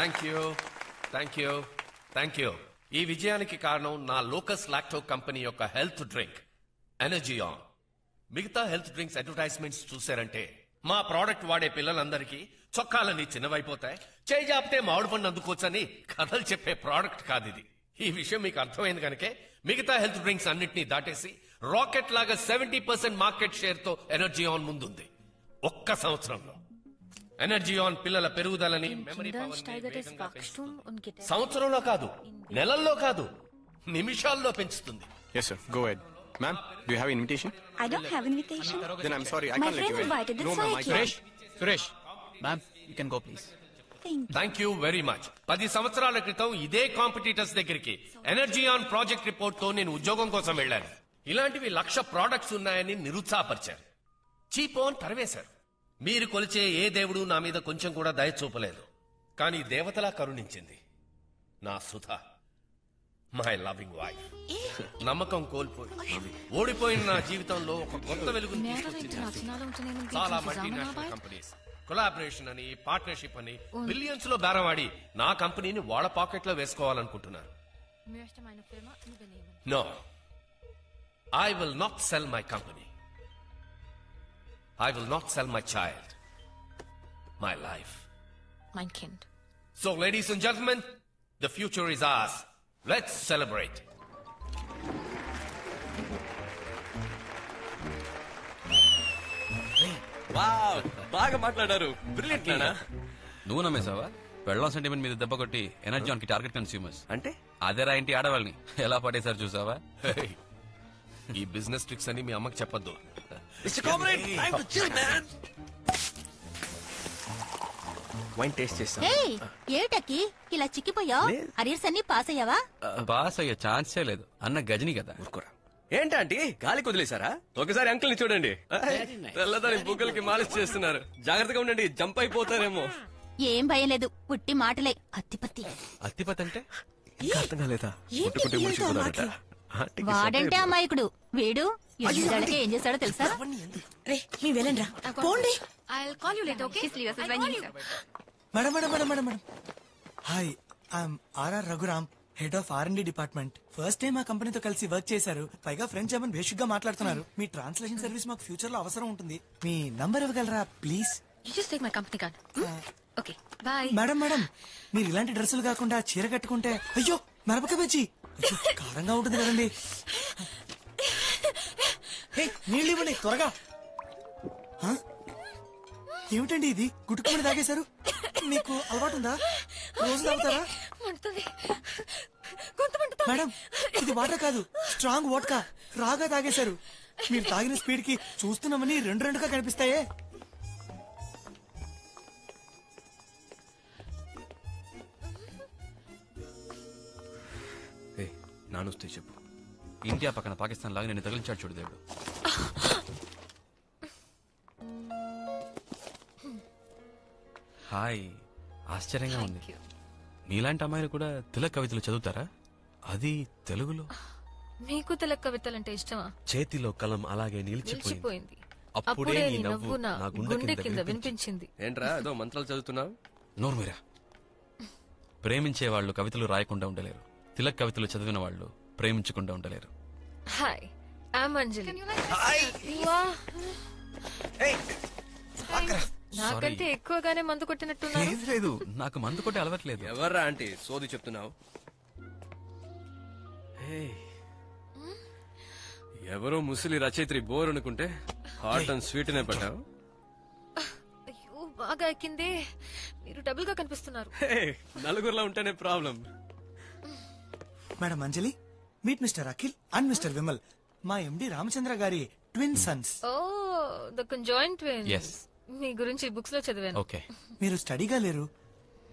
Thank you. ఈ విజయానికి కారణం నా లోకస్ లాక్టో కంపెనీ యొక్క హెల్త్ డ్రింక్ ఎనర్జీ ఆన్. మిగతా హెల్త్ డ్రింక్స్ అడ్వర్టైజ్మెంట్స్ చూశారంటే మా ప్రోడక్ట్ వాడే పిల్లలందరికీ చొక్కాలన్నీ చిన్నవైపోతాయి, చేయి జాపితే మామిడి పండు అందుకోవచ్చని కథలు చెప్పే ప్రోడక్ట్ కాదు ఇది. ఈ విషయం మీకు అర్థమైంది కనుకే మిగతా హెల్త్ డ్రింక్స్ అన్నింటినీ దాటేసి రాకెట్ లాగా 70% మార్కెట్ షేర్ తో ఎనర్జీ ఆన్ ముందుంది. ఒక్క సంవత్సరంలో ఎనర్జీ ఆన్ పిల్లల పెరుగుదలని, మెమరీ పవర్, సంవత్సరంలో కాదు, నెలల్లో కాదు, నిమిషాల్లో పెంచుతుంది. Yes sir, go ahead. Ma'am, do you have an invitation? I don't have invitation. Then I'm sorry, I My can't let friend you in. invited, that's No why ma'am, I I came. can't. Suresh ma'am you can go please. Thank you very much. 10 సంవత్సరాల క్రితం ఇదే competitors దగ్గరికి energy on project report తో నేను ఉద్యోగం కోసం వెళ్లాను. ఇలాంటివి 1,00,000 ప్రోడక్ట్స్ ఉన్నాయని నిరుత్సాహపరిచారు, చీపో అని తరివేశారు. మీరు కొలిచే ఏ దేవుడు నా మీద కొంచెం కూడా దయ చూపలేదు. కానీ దేవతలా కరుణించింది నా సుధా, మై లవింగ్ వైఫ్. నమ్మకం కోల్పోయి ఓడిపోయిన నా జీవితంలో ఒక కొత్త వెలుగుని తీసుకొచ్చింది. చాలా మల్టీనేషనల్ కంపెనీస్ కొలాబరేషన్ అని, పార్ట్నర్షిప్ అని బిలియన్స్ లో బేరవాడి నా కంపెనీని వాళ్ళ పాకెట్ లో వేసుకోవాలనుకుంటున్నారు. No, I will not sell my company. I will not sell my child, my life. Mein Kind. So, ladies and gentlemen, the future is ours. Let's celebrate. Wow, బాగా మాట్లాడారు. బ్రిలియంట్ నానా. నువ్వు నమ్మేశావా? పెళ్ళం సెంటిమెంట్ మీద దెబ్బ కొట్టి ఎనర్జీ ఆన్ కి target consumers అంటే అదేరా ఇంటి ఆడవాళ్ళని ఎలా పడేశారు చూసావా? Hey, ఈ బిజినెస్ ట్రిక్స్ అని మీ అమ్మకి చెప్పొద్దు. వైన్ టేస్ట్ చేస్తాం. ఏటకి ఇలా చిక్కిపోయావు? అరియర్స్ అన్ని పాస్ అయ్యావా? పాస్ అయ్యే ఛాన్సే లేదు. అన్న గజని కదా. ఏంటంటే గాలి వదిలేశారా? ఒకసారి అంకుల్ ని చూడండి, తెల్లదాని బుగ్గలకి మాలిష్ చేస్తున్నారు. జాగ్రత్తగా ఉండండి, జంప్ అయిపోతారేమో. ఏం భయం లేదు, పుట్టి మాటలే. అత్తిపత్తి. అత్తిపత్తి అంటే అర్థం కాలేదా? పుట్టుకుంటే ముడిచిపోతారట. వాడంటే అమాయకుడు, వీడు ఎన్నిసార్లకి ఏం చేశాడో తెలుసా? రే మీ వెళ్ళండి రా, పోండి. Madam madam madam madam madam hi, I'm R R Raghuram, head of R&D department. First time మా కంపెనీతో కలిసి వర్క్ చేశారు. పైగా ఫ్రెంచ్ జర్మన్ బేసిక్ గా మాట్లాడుతున్నారు. మీ ట్రాన్స్లేషన్ సర్వీస్ మాకు ఫ్యూచర్ లో అవసరం ఉంటుంది. మీ నంబర్ ఇవ్వగలరా ప్లీజ్? మేడం మేడం, మీరు ఇలాంటి డ్రెస్సులు కాకుండా చీర కట్టుకుంటే, అయ్యో మిరపకాయ బజ్జీ కారంగా ఉంటుంది కదండి. నీళ్ళు ఇవ్వండి త్వరగా. ఏమిటండి ఇది, గుట్టుకుని తాగేశారు? మీకు అలవాటు ఉందా? రోజు తాగుతారా? మేడం ఇది వాటర్ కాదు, స్ట్రాంగ్ వోడ్కా. రాగా తాగేశారు. మీరు తాగిన స్పీడ్ కి చూస్తున్నామని రెండుగా కనిపిస్తాయే. నానొస్తే చెప్పు. ఇండియా పక్కన పాకిస్తాన్ లాగా నేను తగిలించాడు చూడు దేవుడు. హాయ్, ఆశ్చర్యంగా ఉంది. నీలాంటి అమ్మాయిలు కూడా తిలక్ కవితలు చదువుతారా? అది తెలుగులో. మీకు తిలక్ కవితలంటే ఇష్టమా? చేతిలో కలం అలాగే నిలిచిపోయింది. అప్పుడే నీ నవ్వు నా గుండె కింద వినిపించింది. ఏంట్రా ఏదో మంత్రాలు చదువుతున్నావు? నోర్మీరా. ప్రేమించే వాళ్ళు కవితలు రాయకుండా ఉండలేరు. తిలక్ కవితలు చదివిన వాళ్ళు ప్రేమించకుండా ఉండలేరు. హాయ్, ఐఎమ్ అంజలి. నాకంటే ఎక్కువగానే మందు కొట్టినట్టున్నారు. లేదు, నాకు మందు కొట్టే అలవట్లేదు. ఎవర్రా ఆంటీ సోది చెప్తున్నావు? ఎవరో ముసలి రచయిత్రి బోర్ అనుకుంటే హాట్ అండ్ స్వీట్ నే పడ్డావు. అయ్యో బాగా ఎక్కింది. మీరు డబుల్ గా కనిపిస్తున్నారు. నలుగురులో ఉంటేనే problem. Madam Anjali, meet mister Akhil and mister Vimal, మా ఎండి రామచంద్ర గారి twin sons. Oh, the conjoined twins. Yes. మీ గురించి బుక్స్ లో చదివాను. ఓకే. మీరు స్టడీగా లేరు,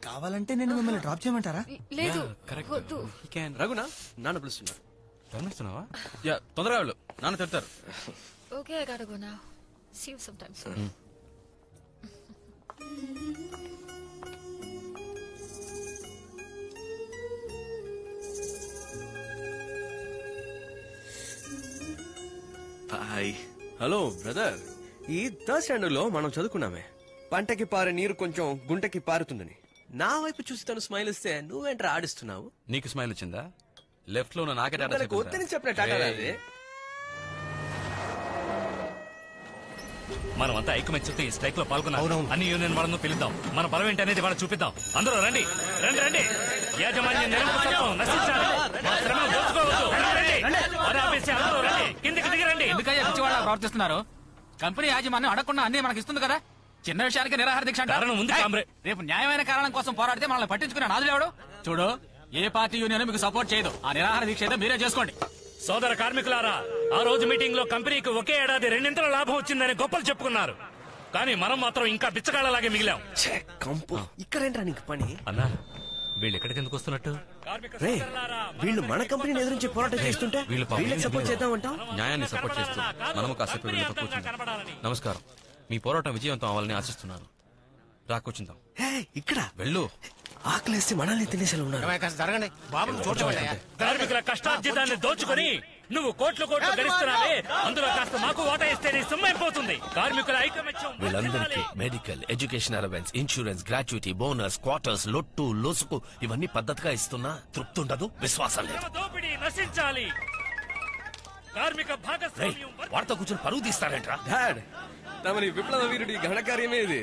కావాలంటే నేను మిమ్మల్ని డ్రాప్ చేయమంటారా? లేదు, కరెక్ట్. వద్దు. రఘునా, నాన్న పిలుస్తున్నారు. గమనిస్తున్నావా? తొందరగా వెళ్ళు, నాన్న తిడతారు. Okay, I gotta go now. See you sometime soon. Hi. Hello brother, ఈ థర్డ్ స్టాండర్డ్ లో మనం చదువుకున్నామే, పంటకి పారే నీరు కొంచెం గుంటకి పారుతుందని. నా వైపు చూసి తను స్మైల్ ఇస్తే నువ్వేంట్రా ఆడిస్తున్నావు? నీకు స్మైల్ వచ్చిందా? లెఫ్ట్ లో ఉన్న నాకే టాటా తనకు వద్దని చెప్పిన టాటా అది. మనమంతా ఐకమత్యంతో ఈ స్ట్రైక్ లో పాల్గొన్నాం. అన్ని యూనియన్ వాళ్ళను పిలుద్దాం. మన బలం ఏంటనేది వాళ్ళు చూపిద్దాం. అందరూ రండి రండి రండి. యాజమాన్యం నిరంకుశత్వం నశించాలి. మా శ్రమను దోచుకోవద్దు. రండి. పని ఆపేసి అందరూ రండి. కిందికి దిగి రండి. ఎందుకయ్యా పిచ్చివాళ్ళ ప్రవర్తిస్తున్నారు? కంపెనీ యాజమాన్యం అడగకుండా అన్ని మనకి ఇస్తుంది కదా. చిన్న విషయానికి నిరాహార దీక్ష అంటారు. కారణం ఉంది కామ్రేడ్. రేపు న్యాయమైన కారణం కోసం పోరాడితే మనల్ని పట్టించుకునే నాదులేవాడు. చూడు, ఏ పార్టీ యూనియన్ మీకు సపోర్ట్ చేయదు. ఆ నిరాహార దీక్ష అయితే మీరే చేసుకోండి. సోదర కార్మికులారా, ఆ రోజు మీటింగ్ లో కంపెనీకి ఒకే ఏడాది 2 లాభం వచ్చిందని గొప్పలు చెప్పుకున్నారు. కానీ మనం మాత్రం ఇంకా బిచ్చగాళ్ళలాగే మిగిలాం. కంపు ఇక్కడేంట్రా నీకు పని? అన్నా, వీళ్ళు ఎక్కడికి ఎందుకు వస్తున్నట్టు? రే, వీళ్ళు మన కంపెనీని ఎదురించి పోరాటం చేస్తుంటే వీళ్ళకి సపోర్ట్ చేద్దామంటాం. న్యాయాన్ని సపోర్ట్ చేస్తూ మనము కాసేపు వీళ్ళతో కూర్చుందాం. నమస్కారం. మీ పోరాటం విజయవంతం అవ్వాలని ఆశిస్తున్నాను. రా కూర్చుందాం. ఇక్కడ వెళ్ళు. ఆకలేస్తే మనల్ని తినేసేలా ఉన్నారు. జరగండి బాబు, చూడండి. కార్మికుల కష్టార్జితాన్ని దోచుకొని నువ్వు కోట్లు గడిస్తున్నావే, అందులో కాస్త మాకు వాటా ఇస్తే నీ సొమ్మైపోతుంది. కార్మికుల ఐకమత్యం. వీళ్ళందరికీ medical, education allowance, insurance, gratuity, bonus, quarters, లొట్టు, లొసుకు ఇవన్నీ పద్ధతిగా ఇస్తున్నా తృప్తి ఉండదు, విశ్వాసం లేదు. దోపిడీ నశించాలి. కార్మిక భాగస్వామ్యం. వార్త కూర్చొని పరువు తీస్తారంట్రా. డాడ్, తమని విప్లవ వీరుడి ఘనకార్యమే ఇది.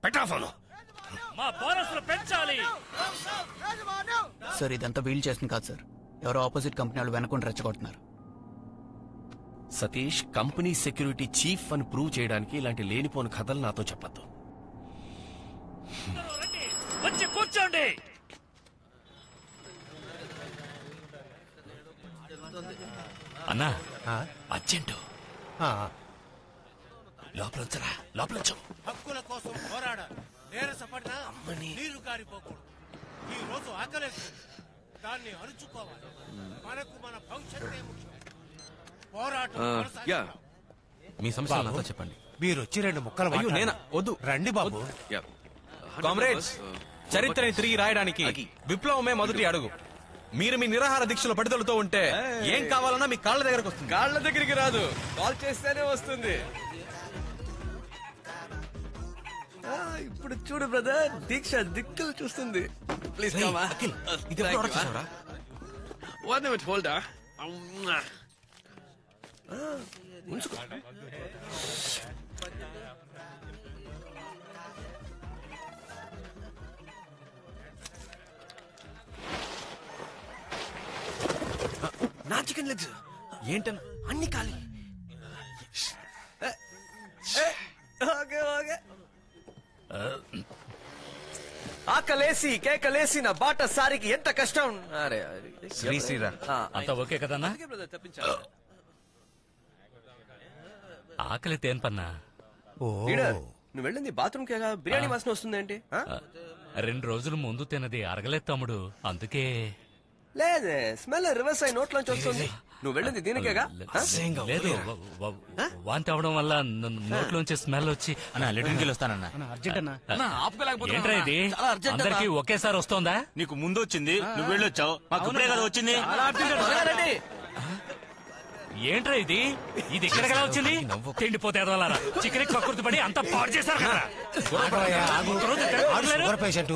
పెట్టా ఫోను. మా బోనస్లు పెంచాలి. సార్, ఇదంతా వీల్ చేస్తుంది కాదు సార్. ఎవరో ఆపోజిట్ కంపెనీ వాళ్ళు వెనకుండా రెచ్చగొడుతున్నారు. సతీష్, కంపెనీ సెక్యూరిటీ చీఫ్ అని ప్రూవ్ చేయడానికి ఇలాంటి లేనిపోని కథలు నాతో చెప్పద్దు. వచ్చి కూర్చోండి. అన్నా, అర్జెంటు లోపలొచ్చరా, లోపలొచ్చు. హక్కుల కోసం పోరాడాలి. నీరసపడినా నీరు కారిపోకూడదు. ఈ రోజు ఆకలేస్తుంది, దాన్ని అరుచుకోవాలి. మనకు మన భవిష్యత్తే ముఖ్యం. పోరాటం. మీ సమస్యలు నాతో చెప్పండి. మీరు వచ్చి 2 ముక్కలు అయ్యో, నేనా? వద్దు. రండి బాబు. కామ్రేడ్స్, చరిత్రని తిరిగి రాయడానికి విప్లవమే మొదటి అడుగు. మీరు మీ నిరాహార దీక్షలో పట్టుదలతో ఉంటే ఏం కావాలన్నా మీ కాళ్ళ దగ్గరకు వస్తుంది. కాళ్ళ దగ్గరికి రాదు, కాల్ చేస్తేనే వస్తుంది. ఇప్పుడు చూడు బ్రదర్, దీక్ష దిక్కులు చూస్తుంది. ప్లీజ్ రేయ్, అఖిల్, ఇది ఎప్పుడు ఆర్డర్ చేశావురా? 1 minute holder. ఉంచుకో. నా చికెన్ లెగ్స్ ఏంటన్నా? అన్ని ఖాళీ. Okay okay. ఆకలేసి కేకలేసి నా బాట సారికి ఎంత కష్టం. అరే శ్రీశ్రీరా. అంతా ఓకే కదన్నా? తప్పించాలి. ఆకలి తేన్ పన్నా. లీడర్, నువ్వు వెళ్ళింది బాత్రూమ్ కేగా బిర్యానీ వాసన వస్తుందేంటి? 2 రోజుల ముందు తినది అరగలేదు తమ్ముడు, అందుకే. లేదే, స్మెల్ రివర్స్ అయి నోట్లోంచి వస్తుంది. నువ్వు వెళ్ళింది దీనికేగా? లేదు, వాంతి అవడం వల్ల నోట్లోంచి స్మెల్ వచ్చి. లెటర్కి వస్తానన్నా. ఏంట్రా ఇది? అందరికి ఒకేసారి వస్తోందా? నీకు ముందు వచ్చింది, నువ్వు వెళ్ళొచ్చావు. మాకు ఇప్పుడే కదా వచ్చింది. ఏంట్రా ఇది? ఇది ఎక్కడికలా వచ్చింది? తిండిపోతే ఎదవలారా, చికెన్ కక్కుర్తి పడి అంతా పాడు చేశారు కదా. షుగర్ పేషెంట్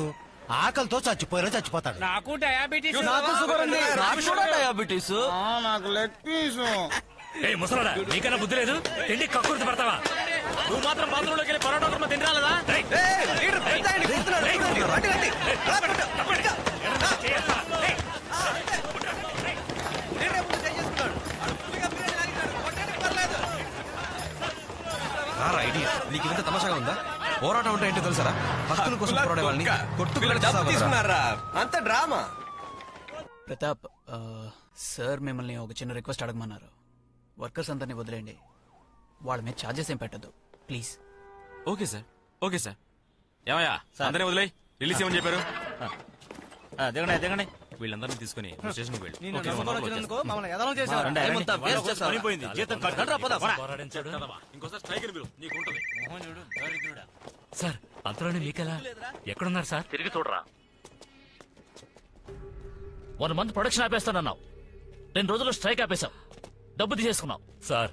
ఆకలితో చచ్చిపోతాడు. నాకు డయాబెటీస్. నాకు షుగర్ ఉంది. నాకు కూడా డయాబెటీస్. నాకు లెగ్ పీసు. ఏ ముసలాడా, నీకన్నా బుద్ధి లేదు? తిండి కక్కుర్తి పడతావా? నువ్వు మాత్రం బాత్రూమ్ లోకి వెళ్ళి పరోటా తిని రాలేదా? ఐడియా నీకు ఇంత తమాషాగా ఉందా? పోరాటం అంటే ఏంటో తెలుసారా? హక్కుల కోసం పోరాడే వాళ్ళని తీసుకున్నారా? అంత డ్రామా. ప్రతాప్, సార్ మిమ్మల్ని ఒక చిన్న రిక్వెస్ట్ అడగమన్నారు. వర్కర్స్ అందరినీ వదిలేండి, వాళ్ళ మీద ఛార్జెస్ ఏం పెట్టద్దు please. Okay sir, okay sir. ఏమయ్యా, అందరినీ వదిలేయి. రిలీజ్ ఏమని చెప్పారు? దిగండి. వీళ్ళందరినీ తీసుకుని స్టేషన్కి వెళ్ళి ఇంకోసారి స్ట్రైక్ నీకుంటుంది. సార్, అంతలోనే మీకెలా? ఎక్కడున్నారు సార్? తిరిగి చూడరా. 1 మంత్ ప్రొడక్షన్ ఆపేస్తానన్నావు, 2 రోజులు స్ట్రైక్ ఆపేశావు, డబ్బు తీసేసుకున్నావు. సార్,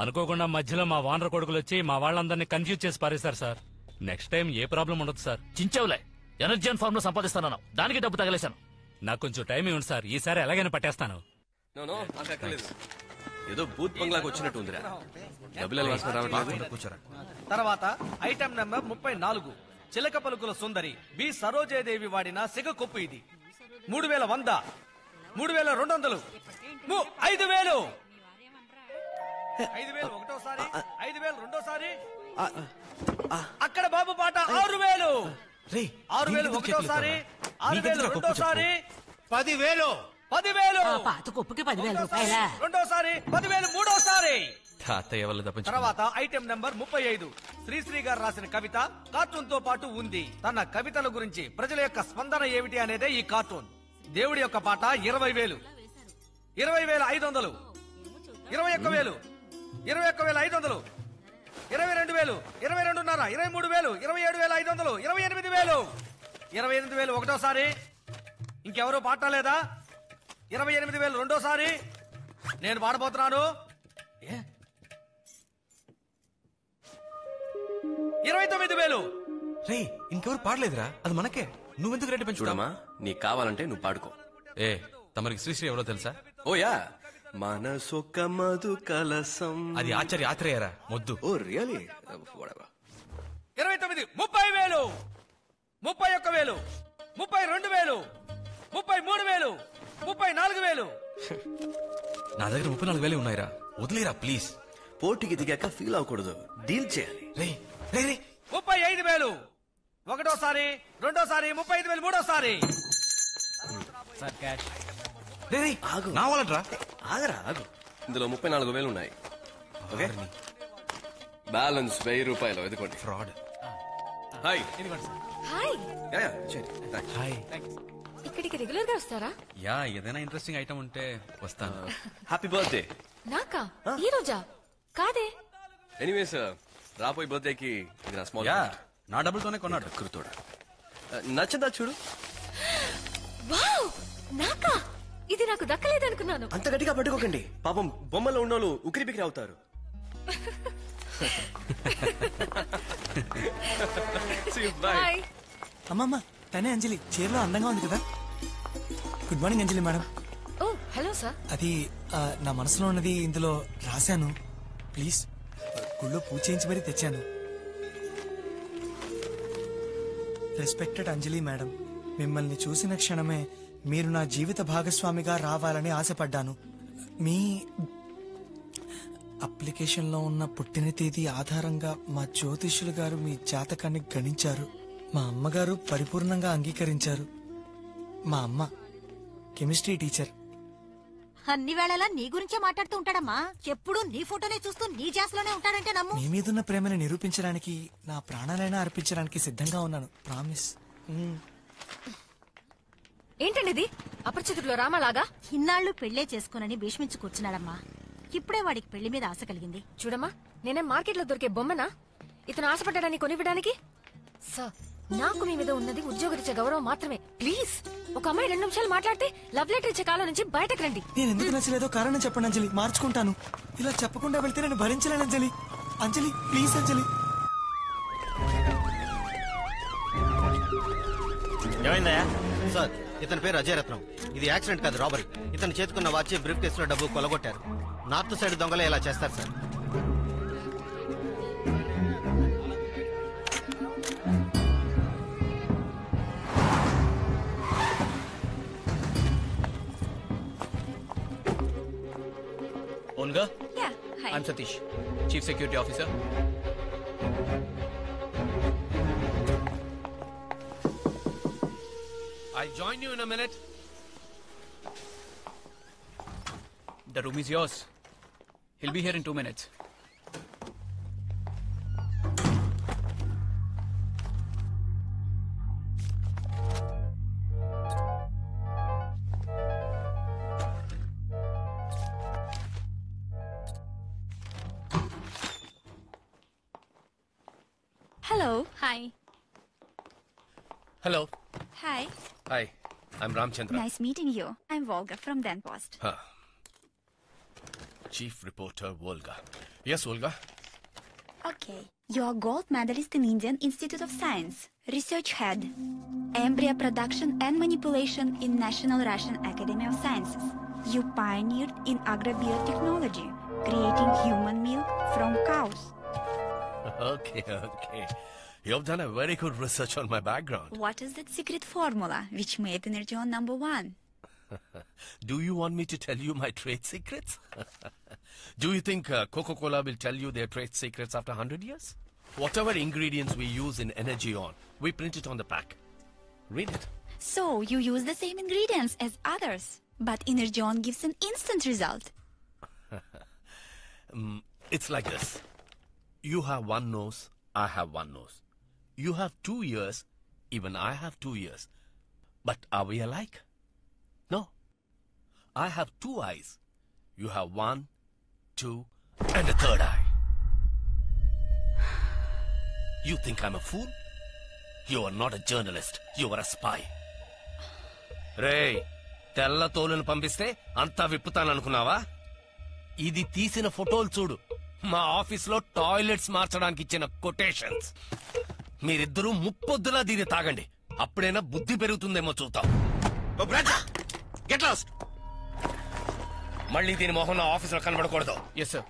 అనుకోకుండా మధ్యలో మా వానర కొడుకులు వచ్చి మా వాళ్ళందరినీ కన్ఫ్యూజ్ చేసి పారేశారు సార్. నెక్స్ట్ టైం ఏ ప్రాబ్లం ఉండదు సార్. చించావులే, ఎనర్జీ ఫార్మ్ లో సంపాదిస్తానన్నావు, దానికి డబ్బు తగలేశాను. నాకు కొంచెం టైం ఇవ్వండి సార్, ఈసారి ఎలాగైనా పట్టేస్తాను. నో నాకు అక్కర్లేదు. ఏదో బూత్ బంగ్లాకి వచ్చినట్టు ఉందిరా. డబ్బులు రావట్లేదు. కూర్చోరా. తర్వాత ఐటమ్ నెంబర్ 34 చిలక పలుకుల సుందరి బి సరోజాదేవి వాడిన సిగ కొప్పు. ఇది 3100, 3200, 5000, 5000 ఒకటోసారి, 5000 రెండోసారి. అక్కడ బాబు పాట 6000, 6000 ఒకటోసారి, 6000 రెండోసారి, 10,000, 10,000 పాత కొప్పుకి 10,000 రూపాయల రెండోసారి, 10,000 మూడోసారి. తాతయ్య వల్ల తప్పించు. తర్వాత ఐటెం నంబర్ 35 శ్రీశ్రీ గారు రాసిన కవిత కార్టూన్ తో పాటు ఉంది. తన కవితల గురించి ప్రజల యొక్క స్పందన ఏమిటి అనేదే ఈ కార్టూన్. దేవుడి యొక్క పాట 20,000, 20,500, 21,000, 21,500, 22,000, 22,500, 23,000, 27,500, 28,000, 28,000 ఒకటోసారి. ఇంకెవరూ పాడలేదా? 28,000 రెండోసారి. నేను పాడబోతున్నాను. 29,000. రే ఇంకెవరు పాడలేదురా, అది మనకే. నువ్వెందుకు రేటు చూడమ్మా, నీకు కావాలంటే నువ్వు పాడుకో. ఏ తమరికి శ్రీశ్రీ ఎవరో తెలుసా? ఓయా, మనసొక్క మధు కలసం. అది ఆచార్య ఆత్రేయరా మొద్దు. Oh really? 29, 30,000, 31,000, 32,000, 33,000, 34,000. నా దగ్గర 34,000 ఉన్నాయిరా, వదిలేరా ప్లీజ్. పోటీకి దిగాక ఫీల్ అవ్వకూడదు, డీల్ చేయాలి. రే రే రే 35,000 ఒకటోసారి, రెండోసారి, 35,000 మూడోసారి. రే రే ఆగు, నా వాళ్ళట్రా. ఆగరా ఆగు. ఇందులో 34,000 ఉన్నాయి. ఓకే, బ్యాలెన్స్ 1,000 రూపాయలు. ఎదుకోండి. ఫ్రాడ్. హాయ్. హాయ్. హాయ్. ఇక్కడికి రెగ్యులర్ గా వస్తారా? యా, ఏదైనా ఇంట్రెస్టింగ్ ఐటమ్ ఉంటే వస్తాను. Happy birthday. నాకా? ఈ రోజా? కాదే. ఎనీవేస్, రాబోయే బర్త్డేకి ఇది నా స్మాల్. యా, నా డబ్బులతోనే కొన్నాడు. కృతోడా నచ్చదా చూడు. వావ్, నాకా? ఇది నాకు దక్కలేదనుకున్నాను. అంత గట్టిగా పట్టుకోకండి, పాపం బొమ్మలో ఉన్నోళ్ళు ఉకిరి బికిరి అవుతారు. బాయ్. అమ్మమ్మ, తనే అంజలి. చీరలో అందంగా ఉంది కదా. గుడ్ మార్నింగ్ అంజలి మేడం. ఓ హలో సార్. అది నా మనసులో ఉన్నది ఇందులో రాశాను. ప్లీజ్, గుళ్ళో పూజ చేయించి మరీ తెచ్చాను. రెస్పెక్టెడ్ అంజలి మేడం, మిమ్మల్ని చూసిన క్షణమే మీరు నా జీవిత భాగస్వామిగా రావాలని ఆశపడ్డాను. మీ అప్లికేషన్లో ఉన్న పుట్టిన తేదీ ఆధారంగా మా జ్యోతిష్యులు గారు మీ జాతకాన్ని గణించారు. మా అమ్మగారు పరిపూర్ణంగా అంగీకరించారు. మా అమ్మ కెమిస్ట్రీ టీచర్. అన్ని వేళలా నీ గురించే మాట్లాడుతూ ఉంటాడమ్మా. ఎప్పుడు నీ ఫోటోనే చూస్తూ నీ జాస్లోనే ఉంటాడంటే నమ్ము. మీ మీదున్న ప్రేమని నిరూపించడానికి నా ప్రాణాలైనా అర్పించడానికి సిద్ధంగా ఉన్నాను. ప్రామిస్. ఏంటండి ఇది? అపరిచితుల్లో రామలాగా ఇన్నాళ్లు పెళ్లే చేసుకోనని భీష్మించి కూర్చున్నాడమ్మా. ఇప్పుడే వాడికి పెళ్లి మీద ఆశ కలిగింది. చూడమ్మా, నేనే మార్కెట్ లో దొరికే బొమ్మనా ఇతను ఆశపడ్డాడని కొనివ్వడానికి? సార్, నాకు మీ మీద ఉన్నది ఉద్యోగరీత్యా గౌరవం మాత్రమే. ప్లీజ్, ఒక అమ్మాయి 2 నిమిషాలు మాట్లాడితే లవ్ లెటర్ ఇచ్చే కాలం నుంచి బయటకు రండి. నేను ఎందుకు నచ్చలేదో కారణం చెప్పండి అంజలి, మార్చుకుంటాను. ఇలా చెప్పకుండా వెళ్తే నేను భరించలేను అంజలి. అంజలి ప్లీజ్ అంజలి. ఏమైందయ్యా? సార్, ఇతని పేరు అజయ్ రత్నం. ఇది యాక్సిడెంట్ కాదు, రాబరీ. ఇతను చేతుకున్న వాచ్, బ్రీఫ్ కేస్ లో డబ్బు కొలగొట్టారు. నార్త్ సైడ్ దొంగలే ఇలా చేస్తారు sir. Olga? Yeah, hi. I'm Satish, Chief Security Officer. I'll join you in a minute. The room is yours. He'll be here in 2 minutes. Hello. Hi. Hello. Hi. Hi, I'm Ramchandra. Nice meeting you. I'm Volga from Dan Post. Chief reporter Volga. Yes, Volga. Okay. You are gold medalist in Indian Institute of Science, research head, embryo production and manipulation in National Russian Academy of Sciences. You pioneered in agrobiotechnology, creating human milk from cows. Okay. You've done a very good research on my background. What is that secret formula which made Energeon #1? Do you want me to tell you my trade secrets? Do you think Coca-Cola will tell you their trade secrets after 100 years? Whatever ingredients we use in Energeon, we print it on the pack. Read it. So you use the same ingredients as others, but Energeon gives an instant result. It's like this. You have one nose, I have one nose. You have 2 ears, even I have 2 ears. But are we alike? No. I have 2 eyes. You have 1, 2, and a 3rd eye. You think I'm a fool? You are not a journalist. You are a spy. Ray, తెల్ల తోలును పంపిస్తే అంతా విప్పుతాననుకున్నావా? ఇది తీసిన ఫోటోలు చూడు. మా ఆఫీస్లో toilets మార్చడానికి ఇచ్చిన కొటేషన్స్. మీరిద్దరూ ముప్పొద్దులా దీన్ని తాగండి. అప్పుడైనా బుద్ధి పెరుగుతుందేమో చూద్దాం. Get lost. మళ్ళీ దీని మొహం నా ఆఫీసులో కనబడకూడదు. Yes sir.